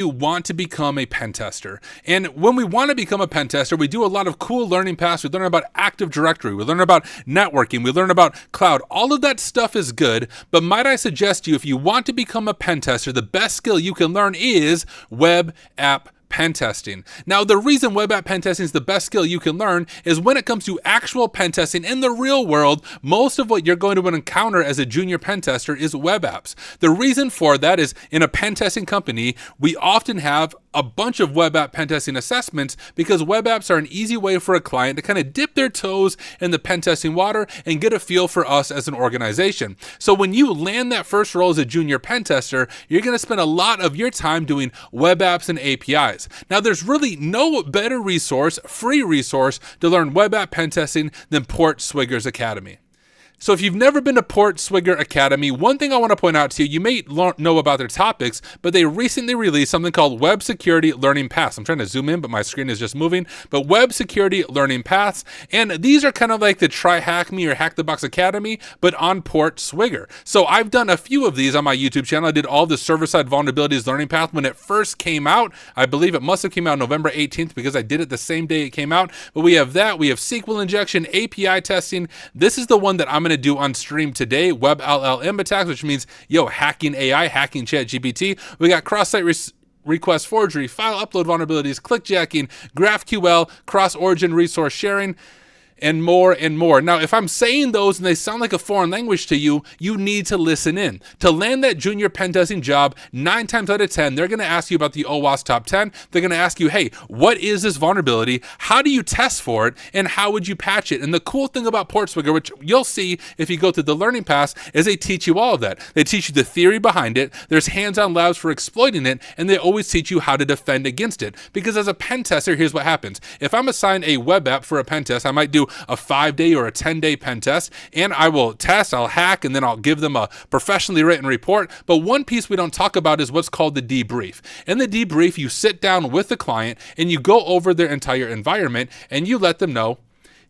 You want to become a pen tester. And when we want to become a pen tester, we do a lot of cool learning paths. We learn about Active Directory. We learn about networking. We learn about cloud. All of that stuff is good. But might I suggest to you, if you want to become a pen tester, the best skill you can learn is web app pen testing. Now, the reason web app pen testing is the best skill you can learn is when it comes to actual pen testing in the real world, most of what you're going to encounter as a junior pen tester is web apps. The reason for that is in a pen testing company, we often have a bunch of web app pen testing assessments because web apps are an easy way for a client to kind of dip their toes in the pen testing water and get a feel for us as an organization. So when you land that first role as a junior pen tester, you're going to spend a lot of your time doing web apps and APIs. Now, there's really no better resource, free resource to learn web app pen testing than Portswigger's Academy. So if you've never been to Portswigger Academy, one thing I want to point out to you, you may know about their topics, but they recently released something called Web Security Learning Paths. I'm trying to zoom in, but my screen is just moving. But Web Security Learning Paths, and these are kind of like the Try Hack Me or Hack the Box Academy, but on Portswigger. So I've done a few of these on my YouTube channel. I did all the server-side vulnerabilities learning path when it first came out. I believe it must have came out November 18th because I did it the same day it came out. But we have that. We have SQL injection, API testing. This is the one that I'm going to do on stream today, web LLM attacks, which means, hacking AI, hacking ChatGPT. We got cross-site request forgery, file upload vulnerabilities, clickjacking, GraphQL, cross-origin resource sharing, and more and more. Now, if I'm saying those and they sound like a foreign language to you, you need to listen in. To land that junior pen testing job, 9 times out of 10, they're going to ask you about the OWASP top 10. They're going to ask you, hey, what is this vulnerability? How do you test for it? And how would you patch it? And the cool thing about Portswigger, which you'll see if you go through the learning paths, is they teach you all of that. They teach you the theory behind it. There's hands-on labs for exploiting it, and they always teach you how to defend against it. Because as a pen tester, here's what happens. If I'm assigned a web app for a pen test, I might do a 5-day or a 10-day pen test, and I will test, I'll hack, and then I'll give them a professionally written report. But one piece we don't talk about is what's called the debrief. In the debrief, you sit down with the client and you go over their entire environment and you let them know,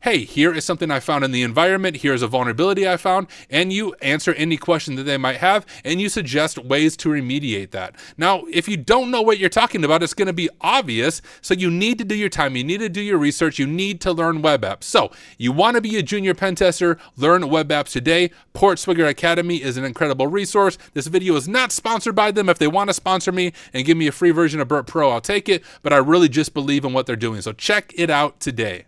hey, here is something I found in the environment, here's a vulnerability I found, and you answer any question that they might have, and you suggest ways to remediate that. Now, if you don't know what you're talking about, it's going to be obvious, so you need to do your time, you need to do your research, you need to learn web apps. So, you want to be a junior pen tester, learn web apps today. Portswigger Academy is an incredible resource. This video is not sponsored by them. If they want to sponsor me and give me a free version of Burt Pro, I'll take it, but I really just believe in what they're doing, so check it out today.